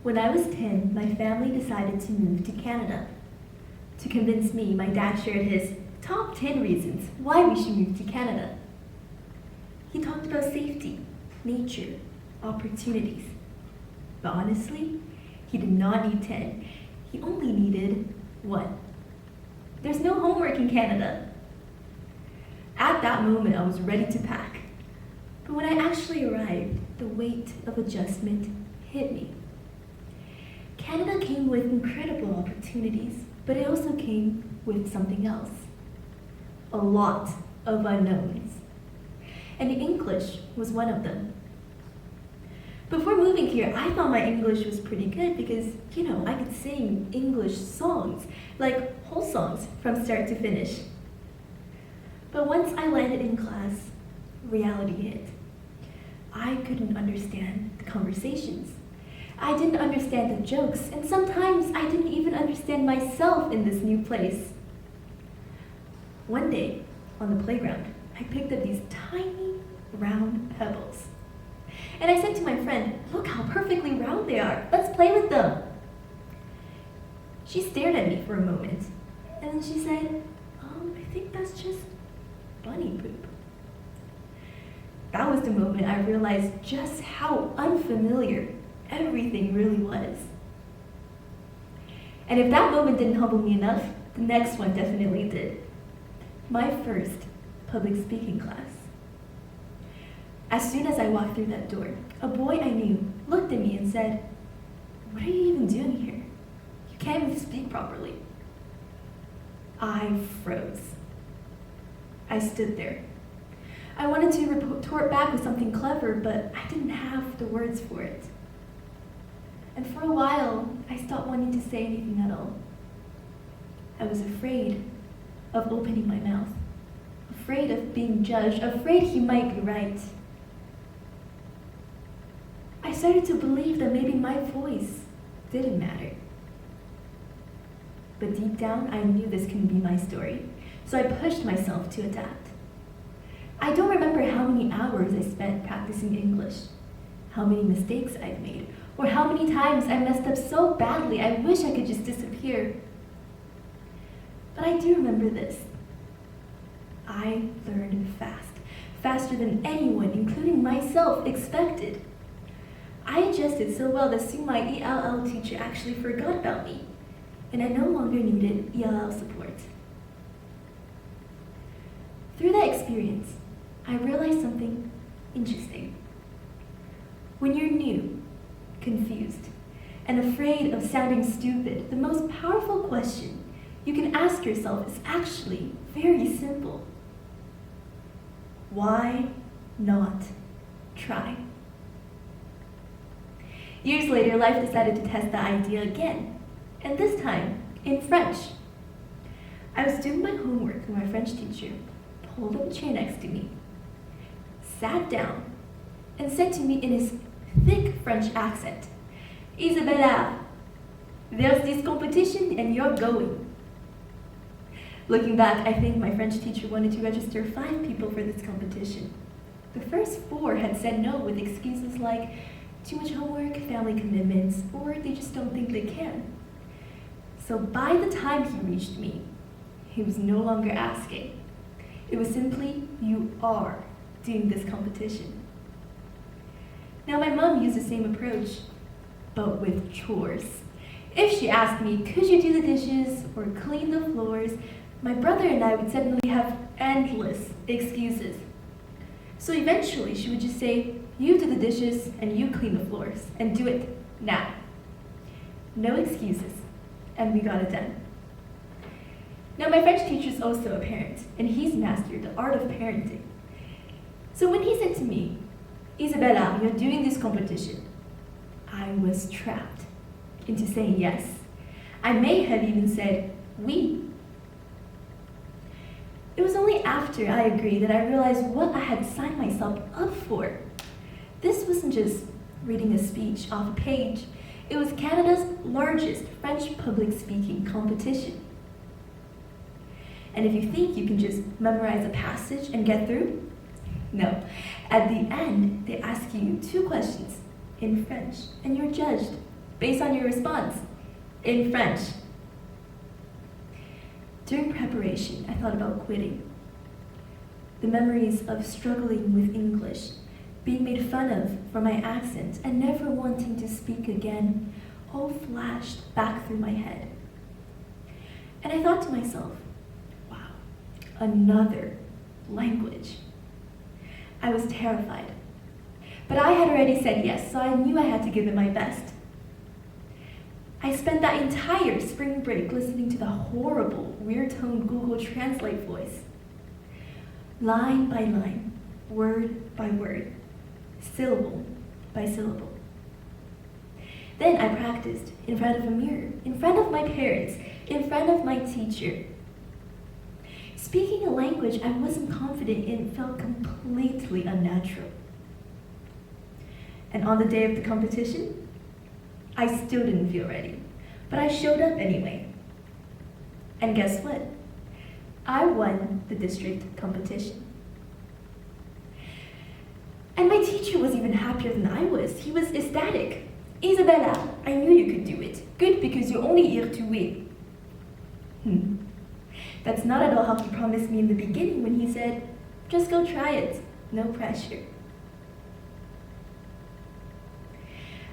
When I was 10, my family decided to move to Canada. To convince me, my dad shared his top 10 reasons why we should move to Canada. He talked about safety, nature, opportunities. But honestly, he did not need 10. He only needed 1. There's no homework in Canada. At that moment, I was ready to pack. But when I actually arrived, the weight of adjustment hit me. Canada came with incredible opportunities, but it also came with something else. A lot of unknowns. And English was one of them. Before moving here, I thought my English was pretty good because, I could sing English songs, like whole songs from start to finish. But once I landed in class, reality hit. I couldn't understand the conversations. I didn't understand the jokes, and sometimes I didn't even understand myself in this new place. One day, on the playground, I picked up these tiny, round pebbles. And I said to my friend, "Look how perfectly round they are. Let's play with them." She stared at me for a moment, and then she said, "I think that's just bunny poop." That was the moment I realized just how unfamiliar everything really was. And if that moment didn't humble me enough, the next one definitely did. My first public speaking class. As soon as I walked through that door, a boy I knew looked at me and said, "What are you even doing here? You can't even speak properly." I froze. I stood there. I wanted to retort back with something clever, but I didn't have the words for it. And for a while, I stopped wanting to say anything at all. I was afraid of opening my mouth, afraid of being judged, afraid he might be right. I started to believe that maybe my voice didn't matter. But deep down, I knew this couldn't be my story, so I pushed myself to adapt. I don't remember how many hours I spent practicing English, how many mistakes I've made, or how many times I messed up so badly I wish I could just disappear. But I do remember this. I learned fast, faster than anyone, including myself, expected. I adjusted so well that soon my ELL teacher actually forgot about me, and I no longer needed ELL support. Through that experience, I realized something interesting. When you're new, confused, and afraid of sounding stupid, the most powerful question you can ask yourself is actually very simple. Why not try? Years later, life decided to test the idea again, and this time in French. I was doing my homework when my French teacher pulled up a chair next to me, sat down, and said to me in his thick French accent, "Isabella, there's this competition and you're going." Looking back, I think my French teacher wanted to register 5 people for this competition. The first 4 had said no with excuses like too much homework, family commitments, or they just don't think they can. So by the time he reached me, he was no longer asking. It was simply, "You are doing this competition." Now my mom used the same approach, but with chores. If she asked me, "Could you do the dishes or clean the floors?" my brother and I would suddenly have endless excuses. So eventually she would just say, "You do the dishes and you clean the floors, and do it now." No excuses, and we got it done. Now my French teacher is also a parent, and he's mastered the art of parenting. So when he said to me, "Isabella, you're doing this competition," I was trapped into saying yes. I may have even said, "Oui." It was only after I agreed that I realized what I had signed myself up for. This wasn't just reading a speech off a page. It was Canada's largest French public speaking competition. And if you think you can just memorize a passage and get through, no. At the end, they ask you 2 questions in French, and you're judged based on your response, in French. During preparation, I thought about quitting. The memories of struggling with English, being made fun of for my accent, and never wanting to speak again, all flashed back through my head. And I thought to myself, wow, another language. I was terrified. But I had already said yes, so I knew I had to give it my best. I spent that entire spring break listening to the horrible, weird-toned Google Translate voice. Line by line, word by word, syllable by syllable. Then I practiced in front of a mirror, in front of my parents, in front of my teacher. Speaking a language I wasn't confident in felt completely unnatural. And on the day of the competition, I still didn't feel ready, but I showed up anyway. And guess what? I won the district competition. And my teacher was even happier than I was. He was ecstatic. Isabella, I knew you could do it. Good, because you're only here to win. That's not at all how he promised me in the beginning when he said, just go try it, no pressure.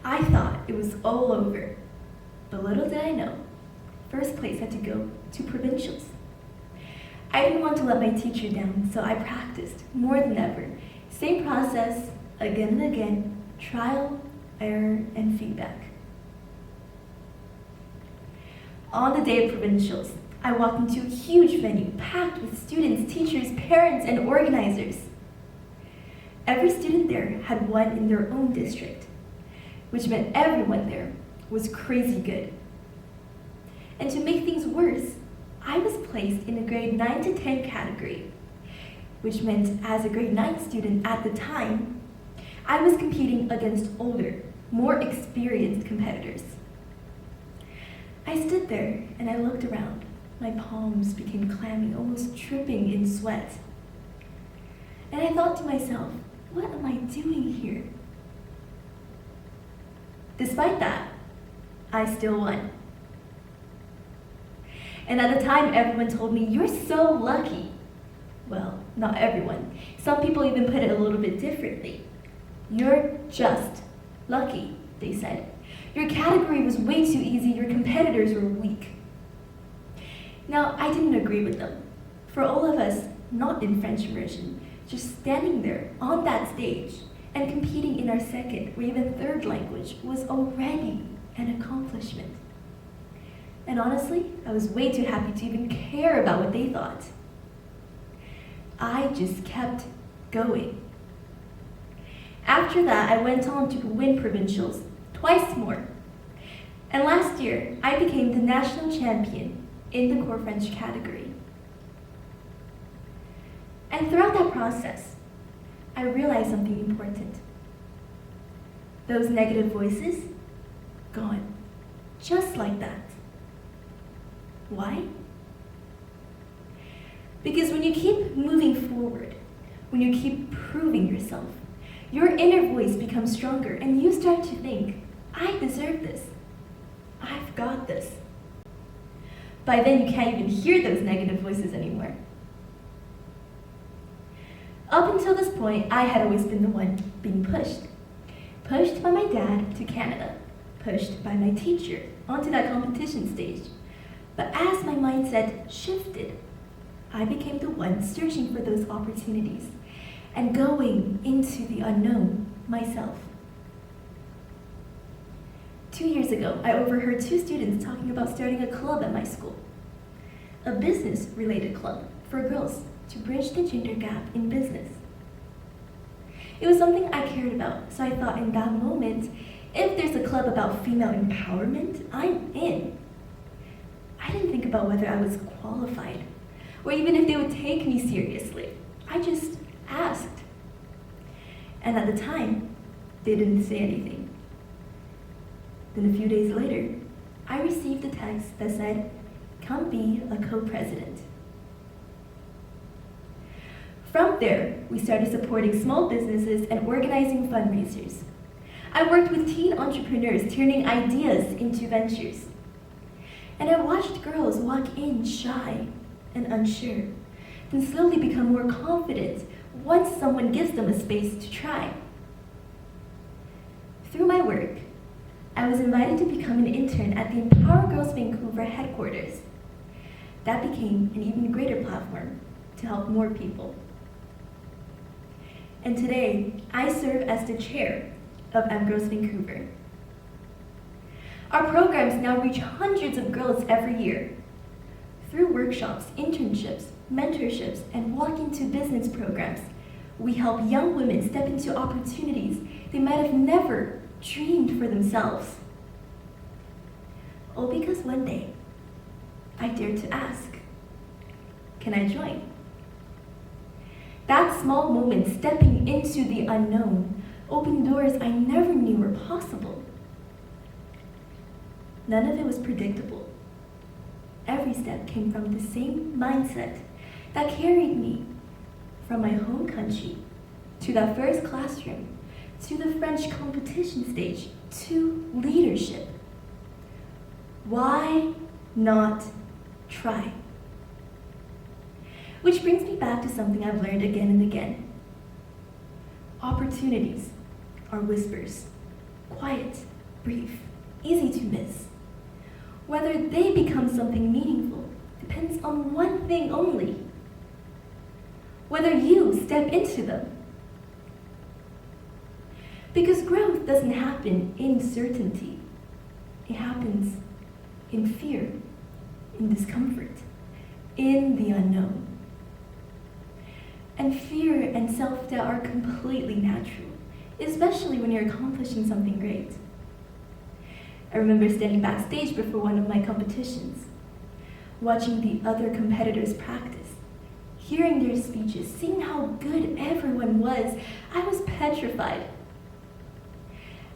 I thought it was all over, but little did I know, first place had to go to provincials. I didn't want to let my teacher down, so I practiced more than ever. Same process, again and again, trial, error, and feedback. On the day of provincials, I walked into a huge venue packed with students, teachers, parents, and organizers. Every student there had won in their own district, which meant everyone there was crazy good. And to make things worse, I was placed in a grade 9 to 10 category, which meant as a grade 9 student at the time, I was competing against older, more experienced competitors. I stood there and I looked around. My palms became clammy, almost dripping in sweat. And I thought to myself, what am I doing here? Despite that, I still won. And at the time, everyone told me, you're so lucky. Well, not everyone. Some people even put it a little bit differently. You're just lucky, they said. Your category was way too easy, your competitors were weak. Now, I didn't agree with them. For all of us not in French immersion, just standing there on that stage and competing in our second or even third language was already an accomplishment. And honestly, I was way too happy to even care about what they thought. I just kept going. After that, I went on to win provincials twice more. And last year, I became the national champion in the core French category. And throughout that process, I realized something important. Those negative voices, gone, just like that. Why? Because when you keep moving forward, when you keep proving yourself, your inner voice becomes stronger and you start to think, I deserve this. I've got this. By then you can't even hear those negative voices anymore. Up until this point, I had always been the one being pushed. Pushed by my dad to Canada. Pushed by my teacher onto that competition stage. But as my mindset shifted, I became the one searching for those opportunities and going into the unknown myself. 2 years ago, I overheard 2 students talking about starting a club at my school. A business-related club for girls to bridge the gender gap in business. It was something I cared about, so I thought in that moment, if there's a club about female empowerment, I'm in. I didn't think about whether I was qualified, or even if they would take me seriously. I just asked. And at the time, they didn't say anything. Then a few days later, I received a text that said, come be a co-president. From there, we started supporting small businesses and organizing fundraisers. I worked with teen entrepreneurs turning ideas into ventures. And I watched girls walk in shy and unsure, then slowly become more confident once someone gives them a space to try. Through my work, I was invited to become an intern at the Empower Girls Vancouver headquarters. That became an even greater platform to help more people. And today, I serve as the chair of Girls Vancouver. Our programs now reach hundreds of girls every year. Through workshops, internships, mentorships, and walk-into business programs, we help young women step into opportunities they might have never dreamed for themselves. All because one day, I dared to ask, can I join? That small moment stepping into the unknown opened doors I never knew were possible. None of it was predictable. Every step came from the same mindset that carried me from my home country to that first classroom, to the French competition stage, to leadership. Why not try? Which brings me back to something I've learned again and again. Opportunities are whispers, quiet, brief, easy to miss. Whether they become something meaningful depends on one thing only: whether you step into them. Because growth doesn't happen in certainty. It happens in fear, in discomfort, in the unknown. And fear and self-doubt are completely natural, especially when you're accomplishing something great. I remember standing backstage before one of my competitions, watching the other competitors practice, hearing their speeches, seeing how good everyone was. I was petrified.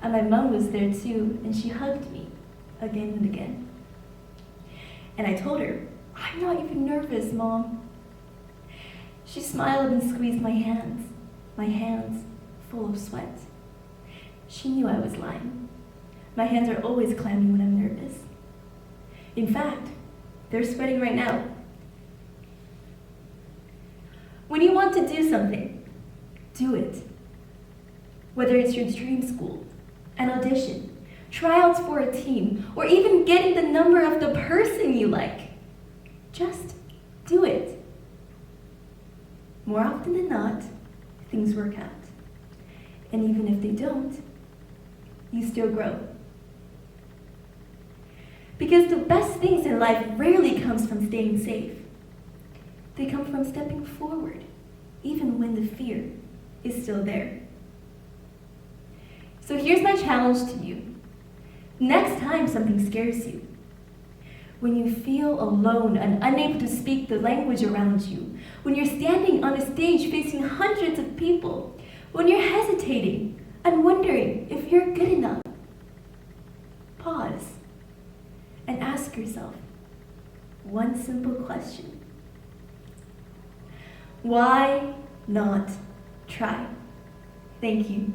And my mom was there too, and she hugged me again and again. And I told her, I'm not even nervous, Mom. She smiled and squeezed my hands full of sweat. She knew I was lying. My hands are always clammy when I'm nervous. In fact, they're sweating right now. When you want to do something, do it. Whether it's your dream school, an audition, tryouts for a team, or even getting the number of the person you like, just do it. More often than not, things work out. And even if they don't, you still grow. Because the best things in life rarely comes from staying safe. They come from stepping forward, even when the fear is still there. So here's my challenge to you. Next time something scares you, when you feel alone and unable to speak the language around you, when you're standing on a stage facing hundreds of people, when you're hesitating and wondering if you're good enough, pause and ask yourself one simple question. Why not try? Thank you.